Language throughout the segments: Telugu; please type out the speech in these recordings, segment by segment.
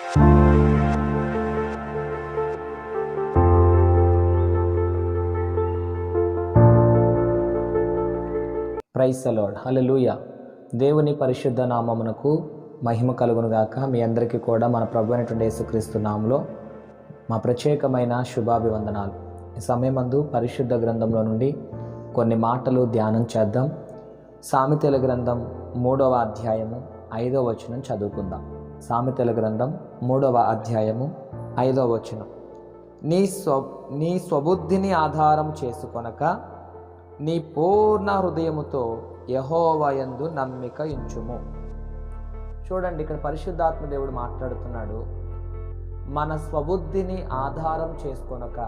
Praise the lord. హల్లెలూయా. దేవుని పరిశుద్ధ నామమునకు మహిమ కలుగును గాక. మీ అందరికీ కూడా మన ప్రభు అయినటువంటి యేసుక్రీస్తు నామములో మా ప్రత్యేకమైన శుభాభివందనాలు. ఈ సమయమందు పరిశుద్ధ గ్రంథంలో నుండి కొన్ని మాటలు ధ్యానం చేద్దాం. సామెతల గ్రంథం 3వ అధ్యాయము 5వ వచనం చదువుకుందాం. సామెతల గ్రంథం 3వ అధ్యాయము 5వ వచనం. నీ స్వబుద్ధిని ఆధారం చేసుకొనక నీ పూర్ణ హృదయముతో యెహోవా యందు నమ్మిక ఉంచుము. చూడండి, ఇక్కడ పరిశుద్ధాత్మ దేవుడు మాట్లాడుతున్నాడు. మన స్వబుద్ధిని ఆధారం చేసుకొనక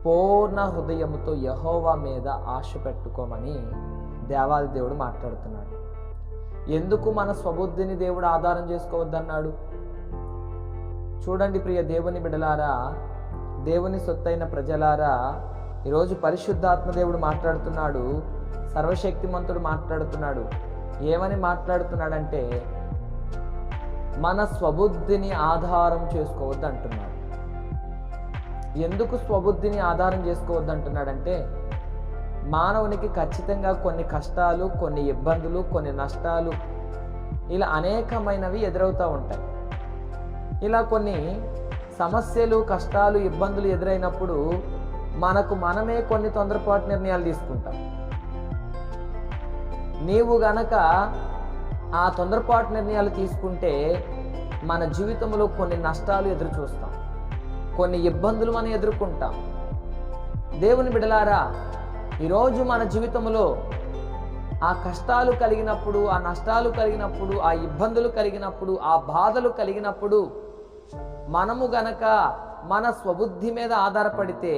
పూర్ణ హృదయముతో యెహోవా మీద ఆశ పెట్టుకోమని దేవాది దేవుడు మాట్లాడుతున్నాడు. ఎందుకు మన స్వబుద్ధిని దేవుడు ఆధారం చేసుకోవద్దన్నాడు? చూడండి ప్రియ దేవుని బిడ్డలారా, దేవుని సొత్తైన ప్రజలారా, ఈరోజు పరిశుద్ధాత్మ దేవుడు మాట్లాడుతున్నాడు, సర్వశక్తిమంతుడు మాట్లాడుతున్నాడు. ఏమని మాట్లాడుతున్నాడంటే మన స్వబుద్ధిని ఆధారం చేసుకోవద్దు అంటున్నాడు. ఎందుకు స్వబుద్ధిని ఆధారం చేసుకోవద్దు అంటున్నాడంటే మానవునికి ఖచ్చితంగా కొన్ని కష్టాలు, కొన్ని ఇబ్బందులు, కొన్ని నష్టాలు, ఇలా అనేకమైనవి ఎదురవుతూ ఉంటాయి. ఇలా కొన్ని సమస్యలు, కష్టాలు, ఇబ్బందులు ఎదురైనప్పుడు మనమే కొన్ని తొందరపాటు నిర్ణయాలు తీసుకుంటాం. నీవు గనక ఆ తొందరపాటు నిర్ణయాలు తీసుకుంటే మన జీవితంలో కొన్ని నష్టాలు ఎదురు చూస్తాం, కొన్ని ఇబ్బందులు మనం ఎదుర్కొంటాం. దేవుని బిడ్డలారా, ఈరోజు మన జీవితంలో ఆ కష్టాలు కలిగినప్పుడు, ఆ నష్టాలు కలిగినప్పుడు, ఆ ఇబ్బందులు కలిగినప్పుడు, ఆ బాధలు కలిగినప్పుడు మనము గనక మన స్వబుద్ధి మీద ఆధారపడితే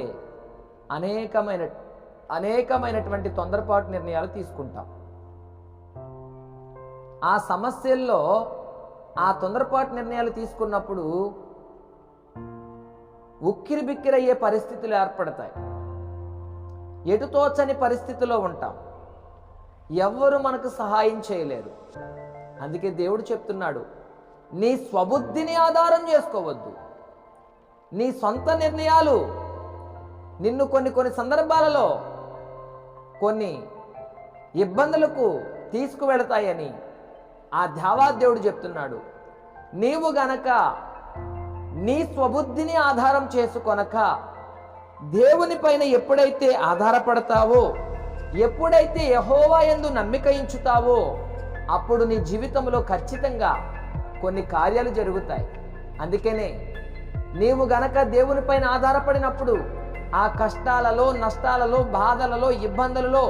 అనేకమైనటువంటి తొందరపాటు నిర్ణయాలు తీసుకుంటాం. ఆ సమస్యల్లో ఆ తొందరపాటు నిర్ణయాలు తీసుకున్నప్పుడు ఉక్కిరి బిక్కిరయ్యే పరిస్థితులు ఏర్పడతాయి. ఎటుతోచని పరిస్థితిలో ఉంటాం. ఎవ్వరు మనకు సహాయం చేయలేరు. అందుకే దేవుడు చెప్తున్నాడు, నీ స్వబుద్ధిని ఆధారం చేసుకోవద్దు. నీ సొంత నిర్ణయాలు నిన్ను కొన్ని సందర్భాలలో కొన్ని ఇబ్బందులకు తీసుకువెళతాయని ఆ దేవాదేవుడు చెప్తున్నాడు. నీవు గనక నీ స్వబుద్ధిని ఆధారం చేసుకొనక దేవుని పైన ఎప్పుడైతే ఆధారపడతావో, ఎప్పుడైతే యెహోవా యందు నమ్మిక ఉంచుతావో, అప్పుడు నీ జీవితంలో ఖచ్చితంగా కొన్ని కార్యాలు జరుగుతాయి. అందుకనే నీవు గనక దేవుని పైన ఆధారపడినప్పుడు ఆ కష్టాలలో, నష్టాలలో, బాధలలో, ఇబ్బందులలో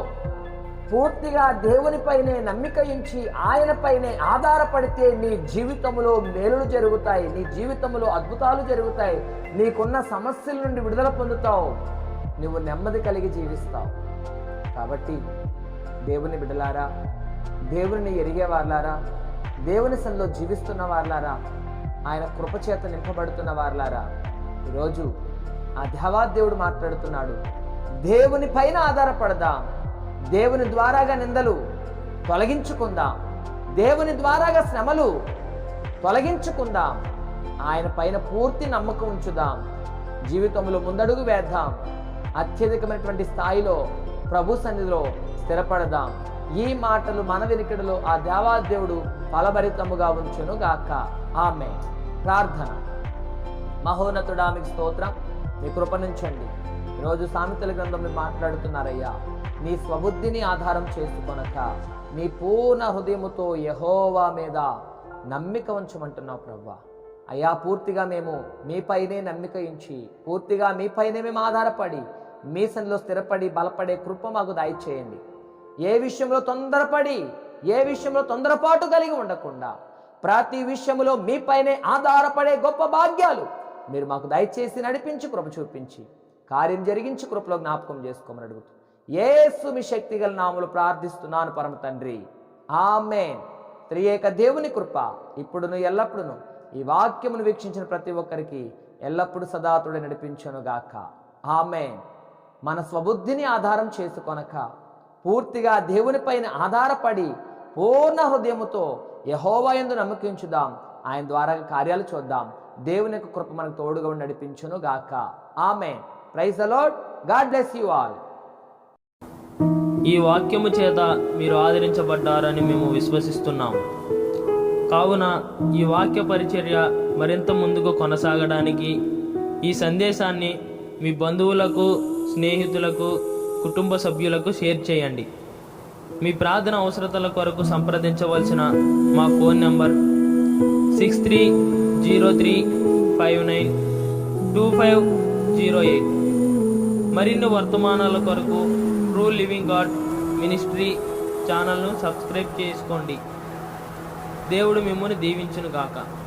పూర్తిగా దేవునిపైనే నమ్మిక ఉంచి ఆయనపైనే ఆధారపడితే నీ జీవితంలో మేలులు జరుగుతాయి, నీ జీవితంలో అద్భుతాలు జరుగుతాయి, నీకున్న సమస్యల నుండి విడుదల పొందుతావు, నువ్వు నెమ్మది కలిగి జీవిస్తావు. కాబట్టి దేవుని బిడ్డలారా, దేవుని ఎరిగే వారులారా, దేవుని సన్నిధిలో జీవిస్తున్న వారులారా, ఆయన కృపచేత నింపబడుతున్న వారులారా, ఈరోజు ఆ దేవాదేవుడు మాట్లాడుతున్నాడు. దేవుని పైన ఆధారపడదాం. దేవుని ద్వారాగా నిందలు తొలగించుకుందాం. దేవుని ద్వారాగా శ్రమలు తొలగించుకుందాం. ఆయన పైన పూర్తి నమ్మకం ఉంచుదాం. జీవితంలో ముందడుగు వేద్దాం. అత్యధికమైనటువంటి స్థాయిలో ప్రభు సన్నిధిలో స్థిరపడదాం. ఈ మాటలు మన వెనుకడిలో ఆ దేవాదేవుడు ఫలభరితముగా ఉంచును గాక. ఆమేన్. ప్రార్థన. మహోన్నతుడా, మీకు స్తోత్రం, మీ కృప నుంచండి. ఈరోజు సామెతల గ్రంథంలో మాట్లాడుతున్నారయ్యా, నీ స్వబుద్ధిని ఆధారం చేసుకొనక నీ పూర్ణ హృదయముతో యెహోవా మీద నమ్మిక ఉంచమంటున్నావు ప్రభువా. అయ్యా, పూర్తిగా మేము మీపైనే నమ్మిక ఉంచి, పూర్తిగా మీపైనే మేము ఆధారపడి, మీ సన్నిధిలో స్థిరపడి బలపడే కృప మాకు దయచేయండి. ఏ విషయంలో తొందరపాటు కలిగి ఉండకుండా ప్రతి విషయంలో మీపైనే ఆధారపడే గొప్ప భాగ్యాలు మీరు మాకు దయచేసి నడిపించి, కృప చూపించి, కార్యం జరిగించి, కృపలో జ్ఞాపకం చేసుకోమని అడుగుతూ యేసు మీ శక్తిగల నామములో ప్రార్థిస్తున్నాను పరమ తండ్రి. ఆమేన్. త్రియేక దేవుని కృప ఇప్పుడును ఎల్లప్పుడును ఈ వాక్యమును వీక్షించిన ప్రతి ఒక్కరికి ఎల్లప్పుడూ సదాతుడే నడిపించును గాక. ఆమేన్. మన స్వబుద్ధిని ఆధారం చేసుకొనక పూర్తిగా దేవునిపైన ఆధారపడి పూర్ణ హృదయముతో యెహోవా యందు నమ్మకించుదాం. ఆయన ద్వారా కార్యాలు చూద్దాం. దేవుని యొక్క కృప మనకు తోడుగా ఉండి నడిపించును గాక. Amen. Praise the lord. God bless you all. ఈ వాక్యము చేత మీరు ఆదరించబడ్డారని మేము విశ్వసిస్తున్నాం. కావున ఈ వాక్య పరిచర్య మరింత ముందుకు కొనసాగడానికి ఈ సందేశాన్ని మీ బంధువులకు, స్నేహితులకు, కుటుంబ సభ్యులకు షేర్ చేయండి. మీ ప్రార్థన అవసరతల కొరకు సంప్రదించవలసిన మా ఫోన్ నంబర్ 6303592508. మరిన్ని వర్తమానాల కొరకు ట్రూ లివింగ్ గాడ్ మినిస్ట్రీ ఛానల్ను సబ్స్క్రైబ్ చేసుకోండి. దేవుడు మిమ్మల్ని దీవించును గాక.